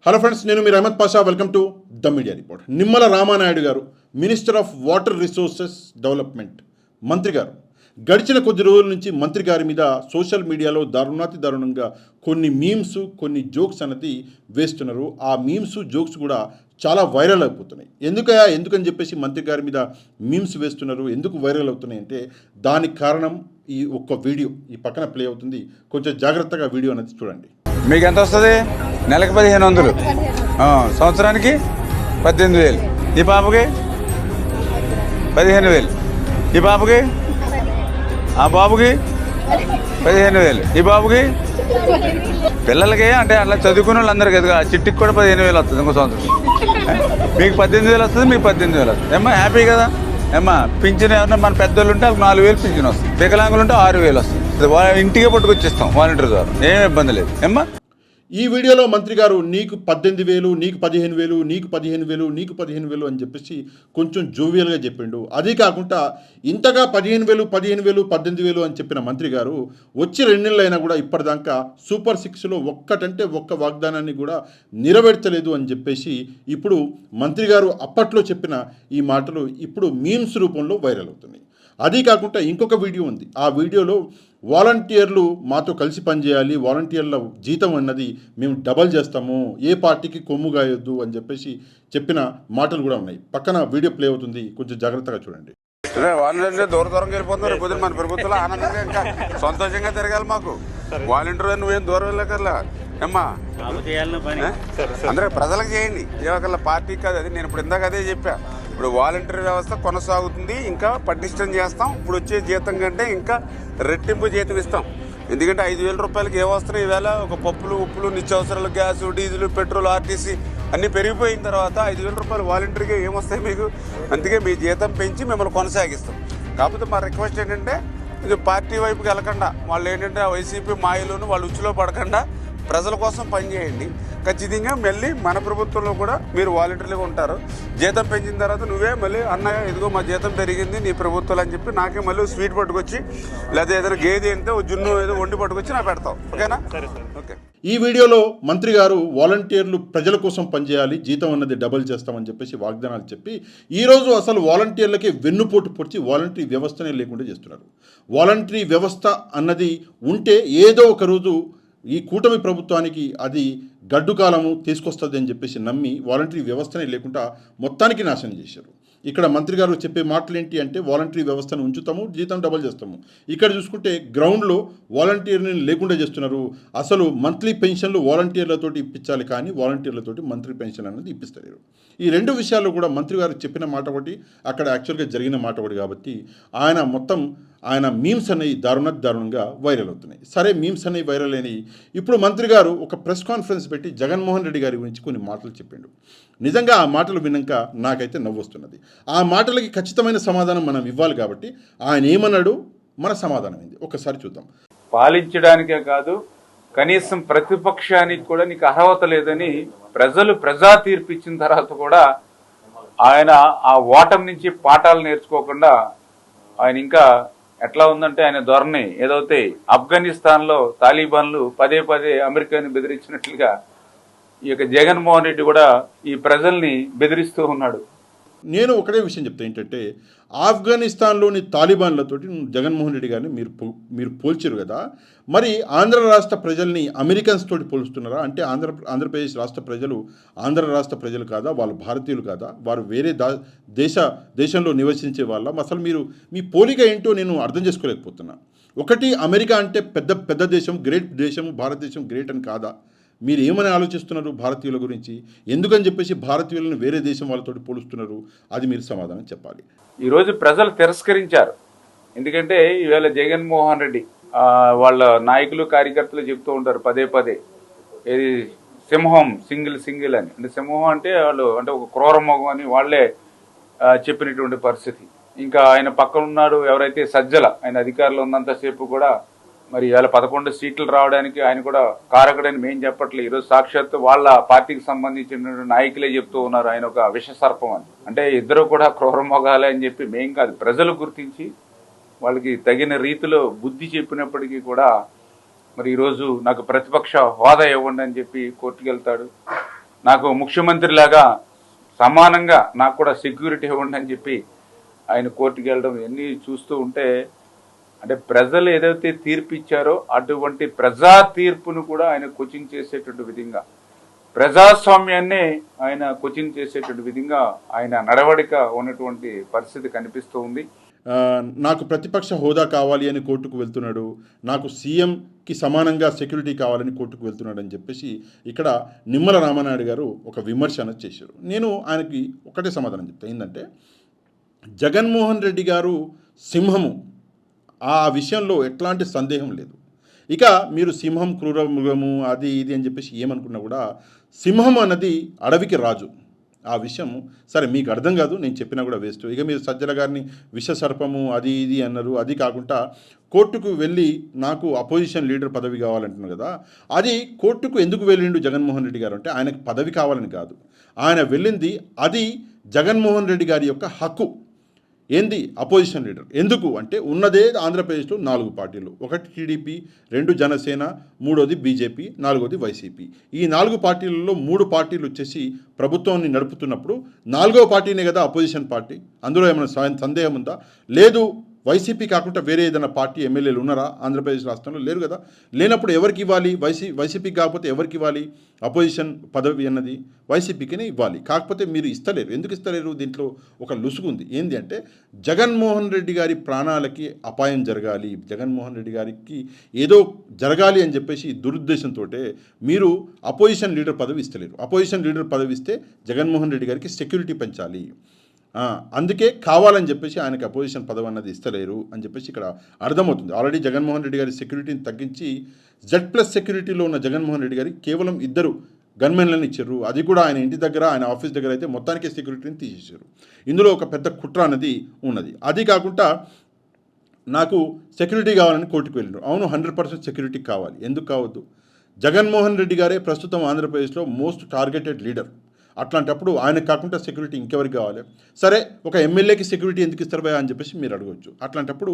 Hello friends, నేను మీరు Ahmed Pasha. Welcome to the media report. Nimmala Ramanaidu garu, minister of water resources development మంత్రి గారు, గడిచిన కొద్ది రోజుల నుంచి మంత్రి గారి మీద సోషల్ మీడియాలో దారుణంగా కొన్ని మీమ్స్, కొన్ని జోక్స్ అనేది వేస్తున్నారు. ఆ మీమ్స్, జోక్స్ కూడా చాలా వైరల్ అయిపోతున్నాయి. ఎందుకని చెప్పేసి మంత్రి గారి మీద మీమ్స్ వేస్తున్నారు, ఎందుకు వైరల్ అవుతున్నాయి అంటే దానికి కారణం ఈ ఒక్క వీడియో ఈ పక్కన ప్లే అవుతుంది. కొంచెం జాగ్రత్తగా వీడియో అనేది చూడండి. మీకు ఎంత వస్తుంది? నెలకు 1500, సంవత్సరానికి 18,000. ఈ పాపకి 15,000, ఈ పాపకి, ఆ బాబుకి 15,000, ఈ బాబుకి. పిల్లలకి అంటే అట్లా చదువుకునే వాళ్ళందరికీ ఎదుగా చిట్టికి కూడా 15,000 వస్తుంది ఇంకో సంవత్సరం. మీకు 18,000 వస్తుంది, మీకు 18,000 వస్తుంది. ఏమ్మా హ్యాపీ కదా? ఏమ్మా పింఛన్ ఏమన్నా మన పెద్దోళ్ళు ఉంటే 4,000 పింఛన్ వస్తుంది, వికలాంగులు ఉంటే 6,000 వస్తుంది. ఇంటికే పట్టుకొచ్చిస్తాం వాలంటీర్ ద్వారా, ఏం ఇబ్బంది లేదు. ఏమ్మా ఈ వీడియోలో మంత్రి గారు నీకు 18,000, నీకు 15,000, నీకు 15,000, నీకు 15,000 అని చెప్పేసి కొంచెం జోవియల్గా చెప్పిండు. అదే కాకుండా ఇంతగా 15,000, 18,000 అని చెప్పిన మంత్రి గారు వచ్చి 2 నెలలు అయినా కూడా ఇప్పటిదాకా సూపర్ 6లో ఒక్కటంటే ఒక్క వాగ్దానాన్ని కూడా నెరవేర్చలేదు అని చెప్పేసి ఇప్పుడు మంత్రి గారు అప్పట్లో చెప్పిన ఈ మాటలు ఇప్పుడు మీమ్స్ రూపంలో వైరల్ అవుతున్నాయి. అదే కాకుండా ఇంకొక వీడియో ఉంది. ఆ వీడియోలో వాలంటీర్లు మాతో కలిసి పనిచేయాలి, వాలంటీర్ల జీతం అన్నది మేము డబల్ చేస్తాము, ఏ పార్టీకి కొమ్ము గాయొద్దు అని చెప్పేసి చెప్పిన మాటలు కూడా ఉన్నాయి. పక్కన వీడియో ప్లే అవుతుంది, కొంచెం జాగ్రత్తగా చూడండి. వాలంటీర్ దూరం వెళ్ళిపోతున్నారు. పొద్దున మన ప్రభుత్వంలో ఆనందంగా ఇంకా సంతోషంగా తిరగాలి. మాకు వాలంటీర్ నువ్వేం దూరం వెళ్ళకల్లా ఏమ్మా, అందరూ ప్రజలకు చేయండి. ఏవకల్లా పార్టీ కాదు అది. నేను ఇప్పుడు ఇందాక అదే చెప్పా. ఇప్పుడు వాలంటీర్ వ్యవస్థ కొనసాగుతుంది, ఇంకా పటిష్టం చేస్తాం. ఇప్పుడు వచ్చే జీతం కంటే ఇంకా రెట్టింపు జీతం ఇస్తాం. ఎందుకంటే 5,000 రూపాయలకి ఏ వస్తున్నాయి ఈవేళ? ఒక పప్పులు, ఉప్పులు, నిత్యావసరాలు, గ్యాసు, డీజిల్, పెట్రోల్, ఆర్టీసీ అన్నీ పెరిగిపోయిన తర్వాత 5,000 రూపాయలు వాలంటీర్గా ఏమొస్తాయి మీకు? అందుకే మీ జీతం పెంచి మిమ్మల్ని కొనసాగిస్తాం. కాకపోతే మా రిక్వెస్ట్ ఏంటంటే ఇది పార్టీ వైపుకి వెళ్ళకుండా, వాళ్ళు ఏంటంటే వైసీపీ మాయలోను వాళ్ళు ఉచ్చులో పడకుండా ప్రజల కోసం పనిచేయండి. ఖచ్చితంగా మళ్ళీ మన ప్రభుత్వంలో కూడా మీరు వాలంటీర్లుగా ఉంటారు. జీతం పెంచిన తర్వాత నువ్వే మళ్ళీ అన్నయ్య ఇదిగో మా జీతం పెరిగింది నీ ప్రభుత్వాలు అని చెప్పి నాకే మళ్ళీ స్వీట్ పట్టుకొచ్చి, లేదా ఏదైనా గేదె అంటే జున్ను ఏదో వండి పట్టుకొచ్చి నాకు పెడతావు. ఓకేనా? ఓకే. ఈ వీడియోలో మంత్రి గారు వాలంటీర్లు ప్రజల కోసం పనిచేయాలి, జీతం అన్నది డబుల్ చేస్తామని చెప్పేసి వాగ్దానాలు చెప్పి ఈరోజు అసలు వాలంటీర్లకి వెన్నుపోటు పొడిచి వాలంటరీ వ్యవస్థనే లేకుండా చేస్తున్నారు. వాలంటరీ వ్యవస్థ అన్నది ఉంటే ఏదో ఒక రోజు ఈ కూటమి ప్రభుత్వానికి అది గడ్డు కాలము తీసుకొస్తుంది అని చెప్పేసి నమ్మి వాలంటరీ వ్యవస్థనే లేకుండా మొత్తానికి నాశనం చేశారు. ఇక్కడ మంత్రి గారు చెప్పే మాటలు ఏంటి అంటే వాలంటరీ వ్యవస్థను ఉంచుతాము, జీతం డబల్ చేస్తాము. ఇక్కడ చూసుకుంటే గ్రౌండ్లో వాలంటీర్ని లేకుండా చేస్తున్నారు. అసలు మంత్లీ పెన్షన్లు వాలంటీర్లతోటి ఇప్పించాలి, కానీ వాలంటీర్లతోటి మంత్లీ పెన్షన్ అనేది ఇప్పిస్తారు. ఈ 2 విషయాల్లో కూడా మంత్రి గారు చెప్పిన మాట ఒకటి, అక్కడ యాక్చువల్గా జరిగిన మాట ఒకటి. కాబట్టి ఆయన మీమ్స్ అనేవి దారుణంగా వైరల్ అవుతున్నాయి. సరే, మీమ్స్ అనేవి వైరల్ అయినాయి. ఇప్పుడు మంత్రి గారు ఒక ప్రెస్ కాన్ఫరెన్స్ పెట్టి జగన్మోహన్ రెడ్డి గారి గురించి కొన్ని మాటలు చెప్పిండు. నిజంగా ఆ మాటలు విన్నాక నాకైతే నవ్వు వస్తున్నది. ఆ మాటలకి ఖచ్చితమైన సమాధానం మనం ఇవ్వాలి. కాబట్టి ఆయన ఏమన్నాడు, మన సమాధానం ఏంది ఒకసారి చూద్దాం. పాలించడానికే కాదు, కనీసం ప్రతిపక్షానికి కూడా నీకు అర్హత లేదని ప్రజా తీర్పు ఇచ్చిన తర్వాత కూడా ఆయన ఆ ఓటమి నుంచి పాఠాలు నేర్చుకోకుండా ఆయన ఇంకా ఎట్లా ఉందంటే ఆయన ధోరణి ఏదైతే ఆఫ్ఘనిస్తాన్లో తాలిబాన్లు పదే అమెరికాని బెదిరించినట్లుగా ఈ యొక్క జగన్మోహన్ రెడ్డి కూడా ఈ ప్రజల్ని బెదిరిస్తూ ఉన్నాడు. నేను ఒకటే విషయం చెప్తా ఏంటంటే, ఆఫ్ఘనిస్తాన్లోని తాలిబాన్లతోటి జగన్మోహన్ రెడ్డి గారిని మీరు పోల్చారు కదా, మరి ఆంధ్ర రాష్ట్ర ప్రజల్ని అమెరికన్స్ తోటి పోలుస్తున్నారా? అంటే ఆంధ్రప్రదేశ్ రాష్ట్ర ప్రజలు ఆంధ్ర రాష్ట్ర ప్రజలు కాదా? వాళ్ళు భారతీయులు కాదా? వారు వేరే దేశంలో నివసించే వాళ్ళ? అసలు మీ పోలిక ఏంటో నేను అర్థం చేసుకోలేకపోతున్నా. ఒకటి, అమెరికా అంటే పెద్ద దేశం, గ్రేట్ దేశం, భారతదేశం గ్రేట్ అని కాదా? మీరు ఏమని ఆలోచిస్తున్నారు భారతీయుల గురించి? ఎందుకని చెప్పేసి భారతీయులను వేరే దేశం వాళ్ళతో పోలుస్తున్నారు? అది మీరు సమాధానం చెప్పాలి. ఈరోజు ప్రజలు తిరస్కరించారు. ఎందుకంటే ఈవేళ జగన్మోహన్ రెడ్డి వాళ్ళ నాయకులు, కార్యకర్తలు చెప్తూ ఉంటారు పదే ఏది సింహం సింగిల్ అని. అంటే సింహం అంటే వాళ్ళు అంటే ఒక క్రూరమొగం అని వాళ్ళే చెప్పినటువంటి పరిస్థితి. ఇంకా ఆయన పక్కన ఉన్నాడు ఎవరైతే సజ్జల, ఆయన అధికారంలో ఉన్నంతసేపు కూడా మరి ఇవాళ 11 సీట్లు రావడానికి ఆయన కూడా కారకుడని మేం చెప్పట్లేదు. ఈరోజు సాక్షాత్తు వాళ్ళ పార్టీకి సంబంధించిన నాయకులే చెప్తూ ఉన్నారు ఆయన ఒక విషసర్పం అని. అంటే ఇద్దరు కూడా క్రూరమొగాలే అని చెప్పి మేం కాదు, ప్రజలు గుర్తించి వాళ్ళకి తగిన రీతిలో బుద్ధి చెప్పినప్పటికీ కూడా మరి ఈరోజు నాకు ప్రతిపక్ష హోదా ఇవ్వండి అని చెప్పి కోర్టుకు వెళ్తాడు. నాకు ముఖ్యమంత్రి లాగా సమానంగా నాకు కూడా సెక్యూరిటీ ఇవ్వండి అని చెప్పి ఆయన కోర్టుకు వెళ్ళడం ఇవన్నీ చూస్తూ ఉంటే అంటే ప్రజలు ఏదైతే తీర్పు ఇచ్చారో అటువంటి ప్రజా తీర్పును కూడా ఆయన క్వశ్చన్ చేసేటువంటి విధంగా, ప్రజాస్వామ్యాన్ని ఆయన క్వశ్చన్ చేసేటువంటి విధంగా ఆయన నడవడిక ఉన్నటువంటి పరిస్థితి కనిపిస్తూ ఉంది. నాకు ప్రతిపక్ష హోదా కావాలి అని కోర్టుకు వెళ్తున్నాడు, నాకు సీఎంకి సమానంగా సెక్యూరిటీ కావాలని కోర్టుకు వెళ్తున్నాడు అని చెప్పేసి ఇక్కడ నిమ్మల రామనాయుడు గారు ఒక విమర్శ అనేది చేశారు. నేను ఆయనకి ఒకటే సమాధానం చెప్తాను, ఏంటంటే జగన్మోహన్ రెడ్డి గారు సింహము, ఆ విషయంలో ఎట్లాంటి సందేహం లేదు. ఇక మీరు సింహం క్రూర మృగము అది ఇది అని చెప్పేసి ఏమనుకున్నా కూడా సింహం అన్నది అడవికి రాజు. ఆ విషయం సరే మీకు అర్థం కాదు, నేను చెప్పినా కూడా వేస్ట్. ఇక మీరు సజ్జల గారిని విష సర్పము అది ఇది అన్నారు. అది కాకుండా కోర్టుకు వెళ్ళి నాకు అపోజిషన్ లీడర్ పదవి కావాలంటున్నారు కదా, అది కోర్టుకు ఎందుకు వెళ్ళిండు జగన్మోహన్ రెడ్డి గారు అంటే ఆయనకు పదవి కావాలని కాదు. ఆయన వెళ్ళింది అది జగన్మోహన్ రెడ్డి గారి యొక్క హక్కు. ఏంది అపోజిషన్ లీడర్ ఎందుకు అంటే ఉన్నదే ఆంధ్రప్రదేశ్లో 4 పార్టీలు, ఒకటి టీడీపీ, 2 జనసేన, 3వది బీజేపీ, 4వది వైసీపీ. ఈ 4 పార్టీలలో 3 పార్టీలు వచ్చేసి ప్రభుత్వాన్ని నడుపుతున్నప్పుడు 4వ పార్టీనే కదా అపోజిషన్ పార్టీ. అందులో ఏమైనా సందేహం ఉందా? లేదు. వైసీపీ కాకుండా వేరే ఏదైనా పార్టీ ఎమ్మెల్యేలు ఉన్నారా ఆంధ్రప్రదేశ్ రాష్ట్రంలో? లేరు కదా. లేనప్పుడు ఎవరికి ఇవ్వాలి? వైసీపీకి కాకపోతే ఎవరికి ఇవ్వాలి అపోజిషన్ పదవి అన్నది? వైసీపీకినే ఇవ్వాలి. కాకపోతే మీరు ఇస్తలేరు. ఎందుకు ఇస్తలేరు? దీంట్లో ఒక లుసుగు ఉంది. ఏంటి అంటే జగన్మోహన్ రెడ్డి గారి ప్రాణాలకి అపాయం జరగాలి, జగన్మోహన్ రెడ్డి గారికి ఏదో జరగాలి అని చెప్పేసి దురుద్దేశంతో మీరు అపోజిషన్ లీడర్ పదవి ఇస్తలేరు. అపోజిషన్ లీడర్ పదవి ఇస్తే జగన్మోహన్ రెడ్డి గారికి సెక్యూరిటీ పెంచాలి, అందుకే కావాలని చెప్పేసి ఆయనకి అపోజిషన్ పదవి అన్నది ఇస్తలేరు అని చెప్పేసి ఇక్కడ అర్థమవుతుంది. ఆల్రెడీ జగన్మోహన్ రెడ్డి గారి సెక్యూరిటీని తగ్గించి Z+ సెక్యూరిటీలో ఉన్న జగన్మోహన్ రెడ్డి గారికి కేవలం 2 గన్మెన్లను ఇచ్చారు. అది కూడా ఆయన ఇంటి దగ్గర, ఆయన ఆఫీస్ దగ్గర అయితే మొత్తానికే సెక్యూరిటీని తీసేశారు. ఇందులో ఒక పెద్ద కుట్ర అనేది ఉన్నది. అది కాకుండా నాకు సెక్యూరిటీ కావాలని కోర్టుకు వెళ్ళారు. అవును, 100% సెక్యూరిటీ కావాలి. ఎందుకు కావద్దు? జగన్మోహన్ రెడ్డి గారే ప్రస్తుతం ఆంధ్రప్రదేశ్లో మోస్ట్ టార్గెటెడ్ లీడర్. అట్లాంటప్పుడు ఆయనకు కాకుండా సెక్యూరిటీ ఇంకెవరికి కావాలి? సరే, ఒక ఎమ్మెల్యేకి సెక్యూరిటీ ఎందుకు ఇస్తారు అని చెప్పేసి మీరు అడగవచ్చు. అట్లాంటప్పుడు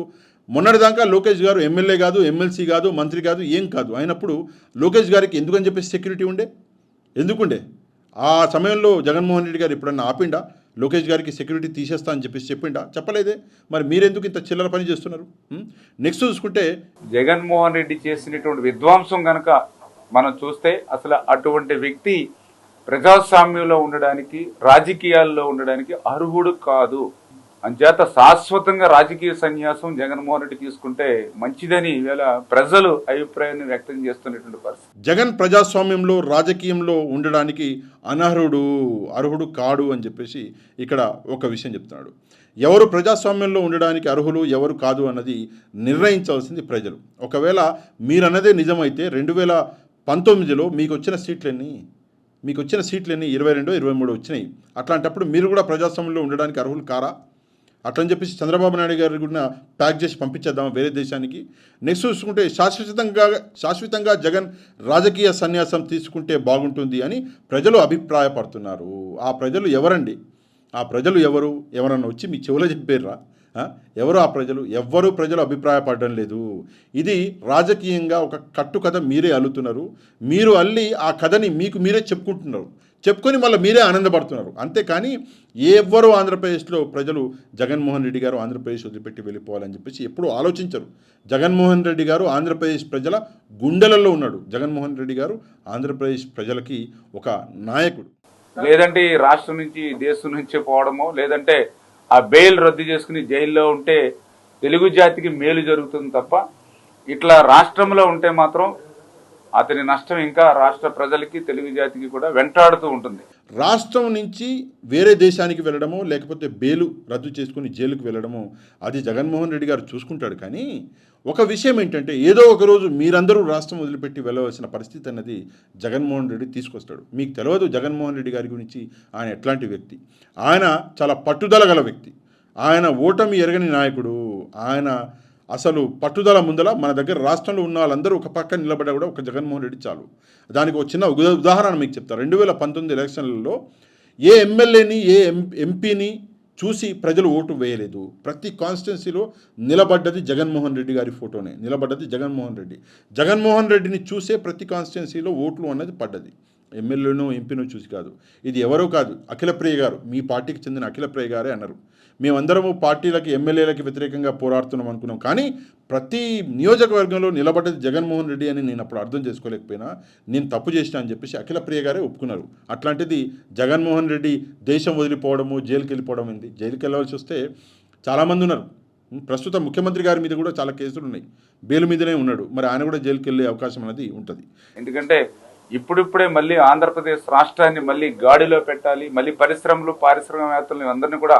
మొన్నటిదాకా లోకేష్ గారు ఎమ్మెల్యే కాదు, ఎమ్మెల్సీ కాదు, మంత్రి కాదు, ఏం కాదు అయినప్పుడు లోకేష్ గారికి ఎందుకని చెప్పేసి సెక్యూరిటీ ఎందుకుండే? ఆ సమయంలో జగన్మోహన్ రెడ్డి గారు ఎప్పుడన్నా ఆపిండా? లోకేష్ గారికి సెక్యూరిటీ తీసేస్తా అని చెప్పేసి చెప్పిండా? చెప్పలేదే. మరి మీరెందుకు ఇంత చిల్లర పని చేస్తున్నారు? నెక్స్ట్ చూసుకుంటే జగన్మోహన్ రెడ్డి చేసినటువంటి విధ్వంసం కనుక మనం చూస్తే అసలు అటువంటి వ్యక్తి ప్రజాస్వామ్యంలో ఉండడానికి, రాజకీయాల్లో ఉండడానికి అర్హుడు కాదు. అంచేత శాశ్వతంగా రాజకీయ సన్యాసం జగన్మోహన్ రెడ్డి తీసుకుంటే మంచిదని ఇవాళ ప్రజలు అభిప్రాయాన్ని వ్యక్తం చేస్తున్నటువంటి పరిస్థితి. జగన్ ప్రజాస్వామ్యంలో, రాజకీయంలో ఉండడానికి అర్హుడు కాడు అని చెప్పేసి ఇక్కడ ఒక విషయం చెప్తున్నాడు. ఎవరు ప్రజాస్వామ్యంలో ఉండడానికి అర్హులు, ఎవరు కాదు అన్నది నిర్ణయించాల్సింది ప్రజలు. ఒకవేళ మీరన్నదే నిజమైతే 2019లో మీకు వచ్చిన సీట్లన్నీ 22, 23 వచ్చినాయి. అట్లాంటప్పుడు మీరు కూడా ప్రజాస్వామ్యంలో ఉండడానికి అర్హులు కారా? అట్లని చెప్పేసి చంద్రబాబు నాయుడు గారు కూడా ప్యాక్ చేసి పంపించేద్దాం వేరే దేశానికి. నెక్స్ట్ చూసుకుంటే శాశ్వతంగా జగన్ రాజకీయ సన్యాసం తీసుకుంటే బాగుంటుంది అని ప్రజలు అభిప్రాయపడుతున్నారు. ఆ ప్రజలు ఎవరండి? ఆ ప్రజలు ఎవరన్నా వచ్చి మీ చెవులో చెప్పారా? ఎవరు ఆ ప్రజలు? ప్రజలు అభిప్రాయపడడం లేదు. ఇది రాజకీయంగా ఒక కట్టుకథ మీరే అల్లుతున్నారు. మీరు అల్లి ఆ కథని మీకు మీరే చెప్పుకొని మళ్ళీ మీరే ఆనందపడుతున్నారు. అంతేకాని ఎవ్వరూ ఆంధ్రప్రదేశ్లో ప్రజలు జగన్మోహన్ రెడ్డి గారు ఆంధ్రప్రదేశ్ వదిలిపెట్టి వెళ్ళిపోవాలని చెప్పేసి ఎప్పుడూ ఆలోచించరు. జగన్మోహన్ రెడ్డి గారు ఆంధ్రప్రదేశ్ ప్రజల గుండెలలో ఉన్నాడు. జగన్మోహన్ రెడ్డి గారు ఆంధ్రప్రదేశ్ ప్రజలకి ఒక నాయకుడు. లేదంటే ఈ రాష్ట్రం నుంచి, దేశం నుంచి పోవడమో, లేదంటే ఆ బెయిల్ రద్దు చేసుకుని జైల్లో ఉంటే తెలుగు జాతికి మేలు జరుగుతుంది తప్ప ఇట్లా రాష్ట్రంలో ఉంటే మాత్రం అతని నష్టం ఇంకా రాష్ట్ర ప్రజలకి, తెలుగు జాతికి కూడా వెంటాడుతూ ఉంటుంది. రాష్ట్రం నుంచి వేరే దేశానికి వెళ్ళడమో, లేకపోతే బెయిల్ రద్దు చేసుకుని జైలుకు వెళ్ళడమో అది జగన్మోహన్ రెడ్డి గారు చూసుకుంటాడు. కానీ ఒక విషయం ఏంటంటే ఏదో ఒకరోజు మీరందరూ రాష్ట్రం వదిలిపెట్టి వెళ్ళవలసిన పరిస్థితి అన్నది జగన్మోహన్ రెడ్డి తీసుకొస్తాడు. మీకు తెలియదు జగన్మోహన్ రెడ్డి గారి గురించి ఆయన ఎట్లాంటి వ్యక్తి. ఆయన చాలా పట్టుదల గల వ్యక్తి. ఆయన ఓటమి ఎరగని నాయకుడు. ఆయన అసలు పట్టుదల ముందల మన దగ్గర రాష్ట్రంలో ఉన్న వాళ్ళందరూ ఒక పక్కన నిలబడ్డా కూడా ఒక జగన్మోహన్ రెడ్డి చాలు. దానికి ఒక చిన్న ఉదాహరణ మీకు చెప్తారు. 2019 ఎలక్షన్లలో ఏ ఎమ్మెల్యేని, ఏ ఎంపీని చూసి ప్రజలు ఓటు వేయలేదు. ప్రతి కాన్స్టిట్యున్సీలో నిలబడ్డది జగన్మోహన్ రెడ్డి గారి ఫోటోనే, నిలబడ్డది జగన్మోహన్ రెడ్డి. జగన్మోహన్ రెడ్డిని చూసే ప్రతి కాన్స్టిట్యున్సీలో ఓట్లు అన్నది పడ్డది. ఎమ్మెల్యేనో ఎంపీనో చూసి కాదు. ఇది ఎవరో కాదు, అఖిలప్రియ గారు, మీ పార్టీకి చెందిన అఖిలప్రియ గారే అన్నారు. మేమందరము పార్టీలకి ఎమ్మెల్యేలకి వ్యతిరేకంగా పోరాడుతున్నాం అనుకున్నాం, కానీ ప్రతి నియోజకవర్గంలో నిలబడ్డది జగన్మోహన్ రెడ్డి అని నేను అప్పుడు అర్థం చేసుకోలేకపోయినా, నేను తప్పు చేసిన అని చెప్పేసి అఖిలప్రియ గారే ఒప్పుకున్నారు. అట్లాంటిది జగన్మోహన్ రెడ్డి దేశం వదిలిపోవడము, జైలుకి వెళ్ళిపోవడం ఏంది? జైలుకి వెళ్ళవలసి వస్తే చాలామంది ఉన్నారు. ప్రస్తుత ముఖ్యమంత్రి గారి మీద కూడా చాలా కేసులు ఉన్నాయి, బెయిల్ మీదనే ఉన్నాడు. మరి ఆయన కూడా జైలుకి వెళ్ళే అవకాశం అనేది ఉంటుంది. ఎందుకంటే ఇప్పుడిప్పుడే మళ్ళీ ఆంధ్రప్రదేశ్ రాష్ట్రాన్ని మళ్ళీ గాడిలో పెట్టాలి, మళ్ళీ పరిశ్రమలు పారిశ్రామికవేత్తలను అందరినీ కూడా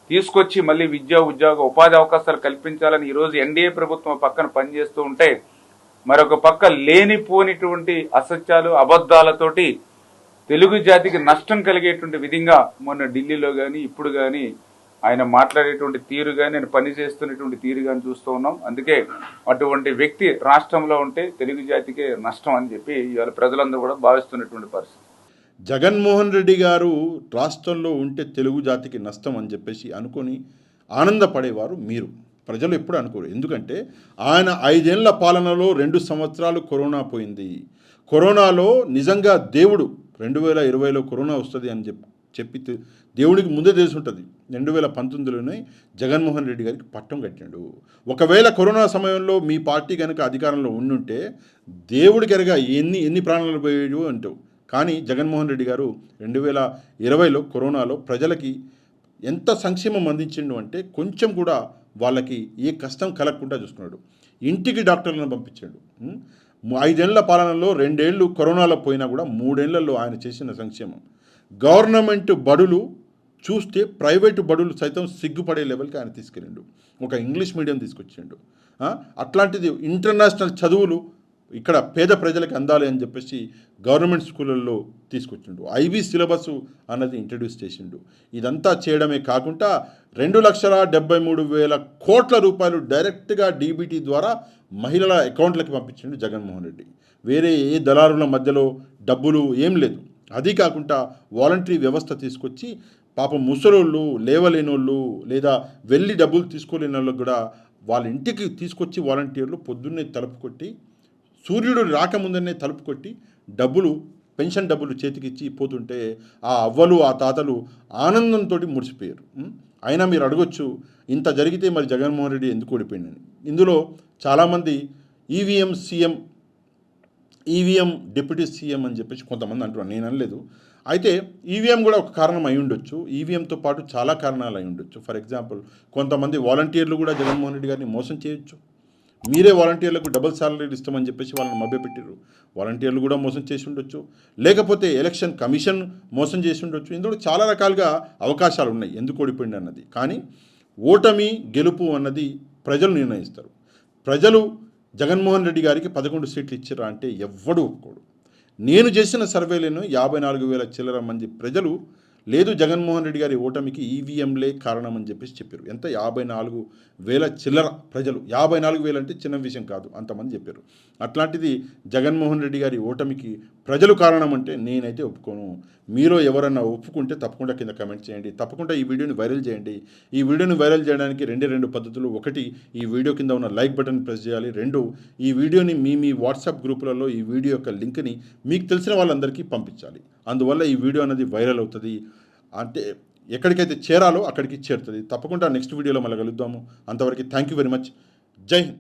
తీసుకొచ్చి మళ్ళీ విద్య ఉద్యోగ ఉపాధి అవకాశాలు కల్పించాలని ఈరోజు ఎన్డీఏ ప్రభుత్వం పక్కన పనిచేస్తూ ఉంటే, మరొక పక్క లేనిపోనిటువంటి అసత్యాలు అబద్ధాలతోటి తెలుగు జాతికి నష్టం కలిగేటువంటి విధంగా మొన్న ఢిల్లీలో కానీ ఇప్పుడు కానీ ఆయన మాట్లాడేటువంటి తీరు కానీ ఆయన పనిచేస్తున్నటువంటి తీరు కానీ చూస్తూ ఉన్నాం. అందుకే అటువంటి వ్యక్తి రాష్ట్రంలో ఉంటే తెలుగు జాతికే నష్టం అని చెప్పి ఇవాళ ప్రజలందరూ కూడా భావిస్తున్నటువంటి పరిస్థితి. జగన్మోహన్ రెడ్డి గారు రాష్ట్రంలో ఉంటే తెలుగు జాతికి నష్టం అని చెప్పేసి అనుకొని ఆనందపడేవారు మీరు. ప్రజలు ఎప్పుడు అనుకోరు. ఎందుకంటే ఆయన 5 ఏళ్ల పాలనలో 2 సంవత్సరాలు కరోనా పోయింది. కరోనాలో నిజంగా దేవుడు 2020లో కరోనా వస్తుంది అని చెప్పి దేవుడికి ముందే తెలిసి ఉంటుంది. 2019లోనే జగన్మోహన్ రెడ్డి గారికి పట్టం కట్టాడు. ఒకవేళ కరోనా సమయంలో మీ పార్టీ కనుక అధికారంలో ఉండుంటే దేవుడికి ఎరగా ఎన్ని ప్రాణాలు పోయేవి అంటావు. కానీ జగన్మోహన్ రెడ్డి గారు 2020లో కరోనాలో ప్రజలకి ఎంత సంక్షేమం అందించిండు అంటే, కొంచెం కూడా వాళ్ళకి ఏ కష్టం కలగకుండా చూసుకున్నాడు. ఇంటికి డాక్టర్లను పంపించాడు. 5 ఏళ్ల పాలనలో 2 ఏళ్ళు కరోనాలో పోయినా కూడా 3 ఏళ్లలో ఆయన చేసిన సంక్షేమం. గవర్నమెంట్ బడులు చూస్తే ప్రైవేటు బడులు సైతం సిగ్గుపడే లెవెల్కి ఆయన తీసుకెళ్ళిండు. ఒక ఇంగ్లీష్ మీడియం తీసుకొచ్చిండు. అట్లాంటిది ఇంటర్నేషనల్ చదువులు ఇక్కడ పేద ప్రజలకు అందాలి అని చెప్పేసి గవర్నమెంట్ స్కూళ్ళల్లో తీసుకొచ్చిండు. ఐబీ సిలబస్ అన్నది ఇంట్రడ్యూస్ చేసిండు. ఇదంతా చేయడమే కాకుండా 2,73,000 కోట్ల రూపాయలు డైరెక్ట్గా డీబీటీ ద్వారా మహిళల అకౌంట్లకి పంపించిండు జగన్మోహన్ రెడ్డి. వేరే ఏ దళారుల మధ్యలో డబ్బులు ఏం లేదు. అది కాకుండా వాలంటరీ వ్యవస్థ తీసుకొచ్చి పాపం ముసలోళ్ళు, లేవలేనోళ్ళు, లేదా వెళ్ళి డబ్బులు తీసుకోలేని వాళ్ళకు కూడా వాళ్ళ ఇంటికి తీసుకొచ్చి వాలంటీర్లు పొద్దున్నే తలుపు కొట్టి, సూర్యుడు రాకముందనే తలుపు కొట్టి డబ్బులు, పెన్షన్ డబ్బులు చేతికిచ్చి పోతుంటే ఆ అవ్వలు ఆ తాతలు ఆనందంతో మురిసిపోయారు. అయినా మీరు అడగొచ్చు, ఇంత జరిగితే మరి జగన్మోహన్ రెడ్డి ఎందుకు ఓడిపోయిందని. ఇందులో చాలామంది ఈవీఎం డిప్యూటీ సీఎం అని చెప్పేసి కొంతమంది అంటున్నారు, నేను అనలేదు. అయితే ఈవీఎం కూడా ఒక కారణం అయి ఉండొచ్చు. ఈవీఎంతో పాటు చాలా కారణాలు అయి ఉండొచ్చు. ఫర్ ఎగ్జాంపుల్, కొంతమంది వాలంటీర్లు కూడా జగన్మోహన్ రెడ్డి గారిని మోసం చేయొచ్చు. మీరే వాలంటీర్లకు డబుల్ సాలరీలు ఇస్తామని చెప్పేసి వాళ్ళని మభ్యపెట్టారు. వాలంటీర్లు కూడా మోసం చేసి ఉండొచ్చు. లేకపోతే ఎలక్షన్ కమిషన్ మోసం చేసి ఉండొచ్చు. ఇందులో చాలా రకాలుగా అవకాశాలు ఉన్నాయి ఎందుకు ఓడిపోయింది అన్నది. కానీ ఓటమి గెలుపు అన్నది ప్రజలు నిర్ణయిస్తారు. ప్రజలు జగన్మోహన్ రెడ్డి గారికి 11 సీట్లు ఇచ్చారా అంటే ఎవ్వడూ ఒప్పుకోడు. నేను చేసిన సర్వేలను 54,000 చిల్లర మంది ప్రజలు లేదు జగన్మోహన్ రెడ్డి గారి ఓటమికి ఈవీఎంలే కారణం అని చెప్పేసి చెప్పారు. ఎంత 54,000 చిల్లర ప్రజలు. 54,000 అంటే చిన్న విషయం కాదు, అంతమంది చెప్పారు. అట్లాంటిది జగన్మోహన్ రెడ్డి గారి ఓటమికి ప్రజలు కారణం అంటే నేనైతే ఒప్పుకోను. మీలో ఎవరన్నా ఒప్పుకుంటే తప్పకుండా కింద కమెంట్ చేయండి. తప్పకుండా ఈ వీడియోని వైరల్ చేయండి. ఈ వీడియోని వైరల్ చేయడానికి 2 పద్ధతులు. 1, ఈ వీడియో కింద ఉన్న లైక్ బటన్ ప్రెస్ చేయాలి. 2, ఈ వీడియోని మీ వాట్సాప్ గ్రూపులలో ఈ వీడియో యొక్క లింక్ని మీకు తెలిసిన వాళ్ళందరికీ పంపించాలి. అందువల్ల ఈ వీడియో అనేది వైరల్ అవుతుంది. అంటే ఎక్కడికైతే చేరాలో అక్కడికి చేరుతుంది. తప్పకుండా నెక్స్ట్ వీడియోలో మళ్ళీ కలుద్దాము. అంతవరకు థ్యాంక్ యూ వెరీ మచ్. జై హింద్.